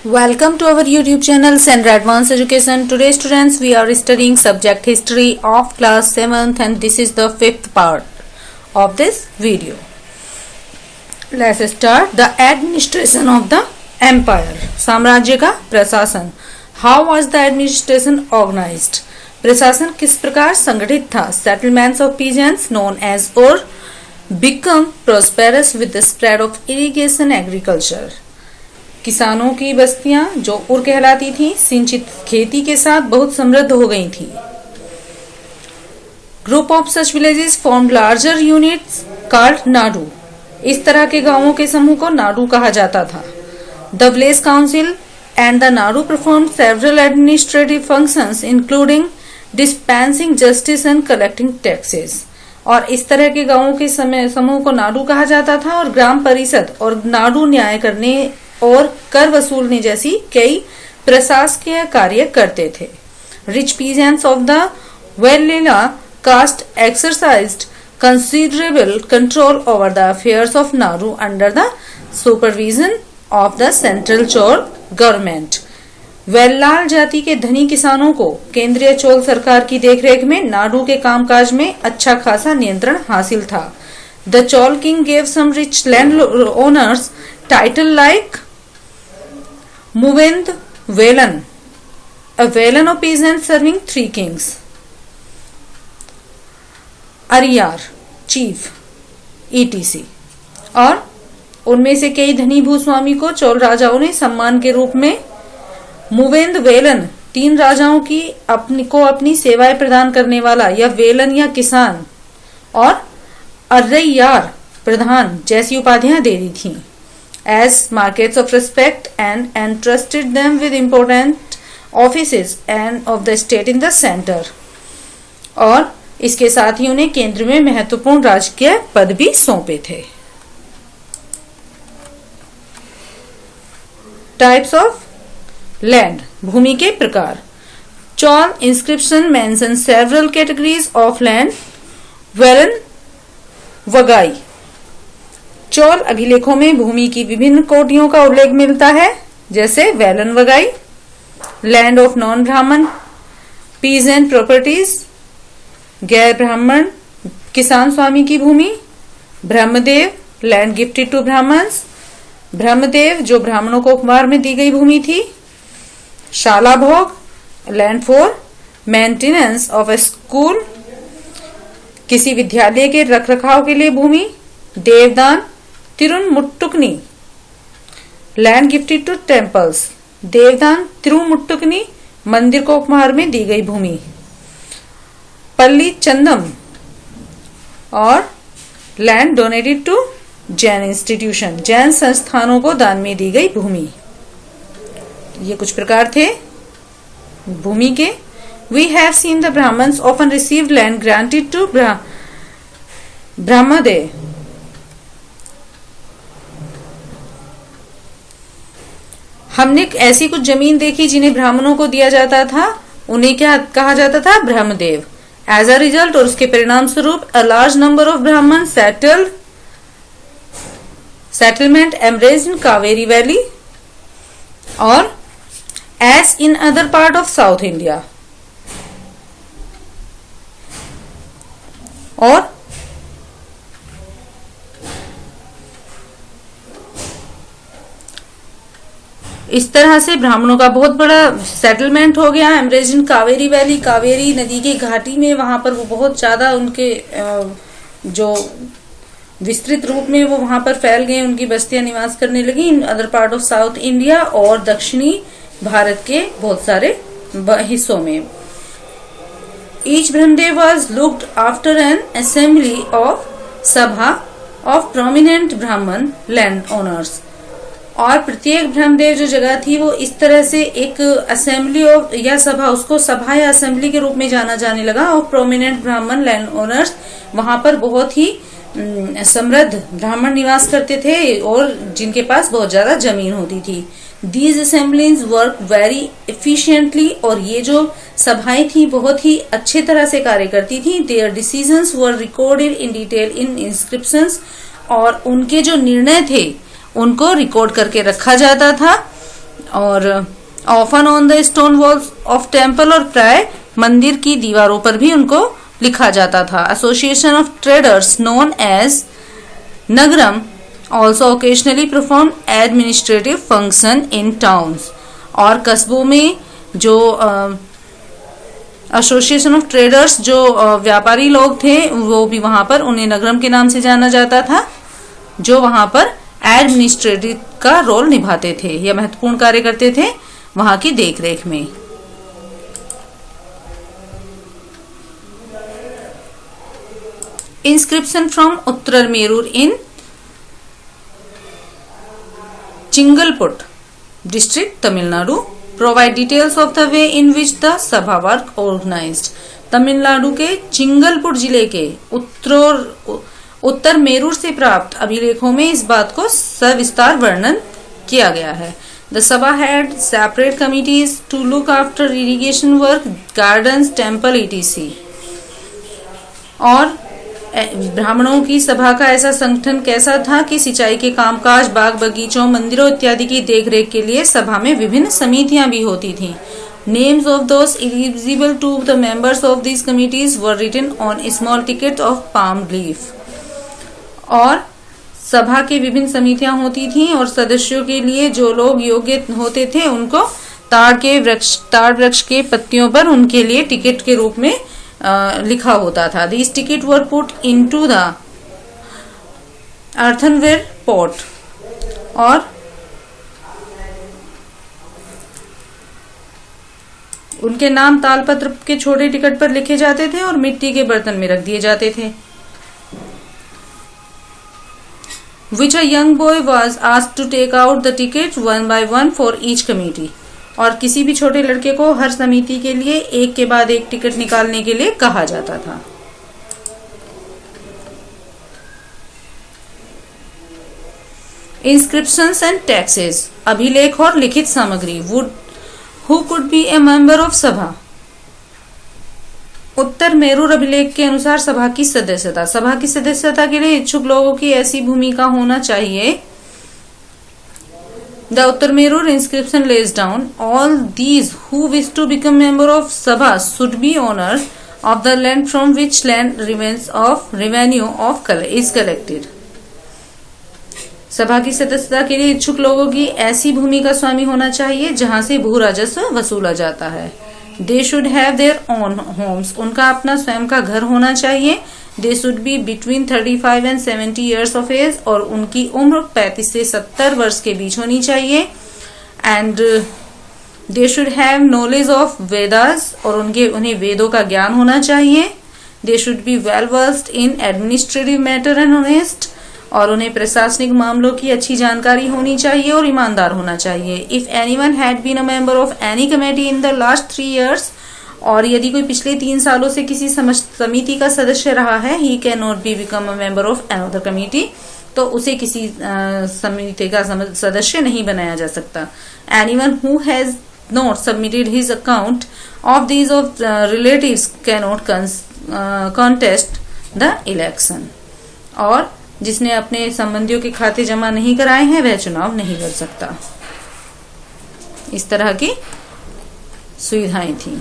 Welcome to our YouTube channel Sandra Advanced Education. Today students we are studying subject history of class 7th and this is the 5th part of this video. Let's start. The administration of the empire. साम्राज्य का प्रशासन. How was the administration organized? प्रशासन किस प्रकार संगठित था? Settlements of peasants known as Ur become prosperous with the spread of irrigation agriculture. किसानों की बस्तियां जो उर कहलाती थी सिंचित खेती के साथ बहुत समृद्ध हो गई थी. Group of such villages formed larger units called Nadu. इस तरह के गांवों के समूह को नाडू कहा जाता था. The village council and the Nadu perform several administrative functions including dispensing justice and collecting taxes. और इस तरह के गांवों के समूह को नाडू कहा जाता था और ग्राम परिषद और नाडू न्याय करने और कर वसूलने जैसी कई प्रशासकीय कार्य करते थे. Rich peasants of the Vellala caste exercised considerable control over the affairs of nadu under the supervision of the central Chola government. Vellala जाति के धनी किसानों को केंद्रीय चोल सरकार की देखरेख में नाडू के कामकाज में अच्छा खासा नियंत्रण हासिल था. The Chola king gave some rich land owners title like Muvend Velan, a Velan of peasants serving 3 kings. Ariyar, chief, etc. और उनमें से कई धनी भूस्वामी को चोल राजाओं ने सम्मान के रूप में मुवेंद वेलन 3 राजाओं की अपनी सेवाएं प्रदान करने वाला या वेलन या किसान और अर्रैयार प्रधान जैसी उपाधियां दे दी थीं. As marks of respect and entrusted them with important offices and of the state in the center. और इसके साथ ही उन्हें केंद्र में महत्वपूर्ण राजकीय पद भी सौंपे थे. Types of land. भूमि के प्रकार. Chol inscription mentions several categories of land. Velan Vagai. Chola अभिलेखों में भूमि की विभिन्न कोटियों का उल्लेख मिलता है जैसे vellan vagai, land of non Brahmin, peasant properties, गैर ब्राह्मण किसान स्वामी की भूमि, brahmadeya land gifted to Brahmins, brahmadeya जो ब्राह्मणों को उपहार में दी गई भूमि थी, शाला भोग land for maintenance of A school किसी विद्यालय के रखरखाव के लिए भूमि, देवदान तिरुमुट्टुकनी लैंड गिफ्टेड टू टेम्पल्स, देवदान तिरुमुट्टुकनी मंदिर को उपहार में दी गई भूमि, पल्ली चंदम और land donated to Jain institution Jain संस्थानों को दान में दी गई भूमि. ये कुछ प्रकार थे भूमि के. We have seen the Brahmans often received land granted to brahmadeya. हमने ऐसी कुछ जमीन देखी जिन्हें ब्राह्मणों को दिया जाता था. उन्हें क्या कहा जाता था? ब्रह्मदेव. एज अ रिजल्ट और उसके परिणाम स्वरूप a large number of Brahman settlement emerge in Kaveri valley और as in other part of south India. और इस तरह से ब्राह्मणों का बहुत बड़ा सेटलमेंट हो गया. एमरेज इन कावेरी वैली, कावेरी नदी की घाटी में वहां पर वो बहुत ज्यादा उनके जो विस्तृत रूप में वो वहां पर फैल गए. उनकी बस्तियां निवास करने लगी इन other part of south India और दक्षिणी भारत के बहुत सारे हिस्सों में. Each Brahmadev was looked after N assembly of सभा ऑफ प्रोमिनेंट ब्राह्मण लैंड ओनर्स. और प्रत्येक ब्रह्मदेव जो जगह थी वो इस तरह से एक असेंबली ऑफ या सभा, उसको सभा या असेंबली के रूप में जाना जाने लगा. और प्रोमिनेंट ब्राह्मण लैंड ओनर्स वहां पर बहुत ही समृद्ध ब्राह्मण निवास करते थे और जिनके पास बहुत ज्यादा जमीन होती थी. These assemblies work very efficiently. और ये जो सभाएं थी बहुत ही अच्छे तरह से कार्य करती थी. Their decisions were recorded in detail in inscriptions. और उनके जो निर्णय थे उनको रिकॉर्ड करके रखा जाता था और often on the stone walls of temple, और प्राय मंदिर की दीवारों पर भी उनको लिखा जाता था. Association of traders known as nagaram also occasionally perform administrative function in towns. और कस्बों में जो एसोसिएशन ऑफ ट्रेडर्स, जो व्यापारी लोग थे, वो भी वहां पर, उन्हें नगरम के नाम से जाना जाता था, जो वहां पर एडमिनिस्ट्रेटिव का रोल निभाते थे या महत्वपूर्ण कार्य करते थे वहां की देखरेख में. Inscription from Uttaramerur in Chingleput district, Tamil Nadu, provide details of the way in which the sabha work organized. Tamil Nadu के चिंगलपुट जिले के उत्तर मेरूर से प्राप्त अभिलेखों में इस बात को सविस्तार वर्णन किया गया है. The sabha had separate committees to look after irrigation work, gardens, temple etc. और ब्राह्मणों की सभा का ऐसा संगठन कैसा था कि सिंचाई के कामकाज, बाग बगीचों, मंदिरों इत्यादि की देखरेख के लिए सभा में विभिन्न समितियां भी होती थीं. Names of those eligible to the members of these committees were written on a small ticket of palm leaf. और सभा की विभिन्न समितियां होती थीं और सदस्यों के लिए जो लोग योग्य होते थे उनको ताड़ वृक्ष के पत्तियों पर उनके लिए टिकट के रूप में लिखा होता था. These tickets were put into the earthenware pot. और उनके नाम तालपत्र के छोटे टिकट पर लिखे जाते थे और मिट्टी के बर्तन में रख दिए जाते थे. Which a young boy was asked to take out the tickets one by one for each committee. और किसी भी छोटे लड़के को हर समिति के लिए एक के बाद एक टिकट निकालने के लिए कहा जाता था. Inscriptions and taxes, अभिलेख और लिखित सामग्री. Who could be a member of सभा? उत्तर मेरूर अभिलेख के अनुसार सभा की सदस्यता के लिए इच्छुक लोगों की ऐसी भूमिका होना चाहिए. The Uttar Merur inscription lays down all these who wish to become member of Sabha should be owners of the land from which land revenue is collected. सभा की सदस्यता के लिए इच्छुक लोगों की ऐसी भूमि का स्वामी होना चाहिए जहां से भू राजस्व वसूला जाता है. They should have their own homes. उनका अपना स्वयं का घर होना चाहिए. They should be between 35 and 70 years of age. और उनकी उम्र 35 से 70 वर्ष के बीच होनी चाहिए. And they should have knowledge of Vedas. और उन्हें वेदों का ज्ञान होना चाहिए. They should be well versed in administrative matter and honest. और उन्हें प्रशासनिक मामलों की अच्छी जानकारी होनी चाहिए और ईमानदार होना चाहिए. If anyone had been a member of any committee in the last 3 years, और यदि कोई पिछले 3 सालों से किसी समिति का सदस्य रहा है, he cannot be become a member of another committee, तो उसे किसी समिति का सदस्य नहीं बनाया जा सकता. Anyone who has not submitted his account of these of relatives cannot contest the election. और जिसने अपने संबंधियों के खाते जमा नहीं कराए हैं वह चुनाव नहीं लड़ सकता. इस तरह की सुविधाएं थी.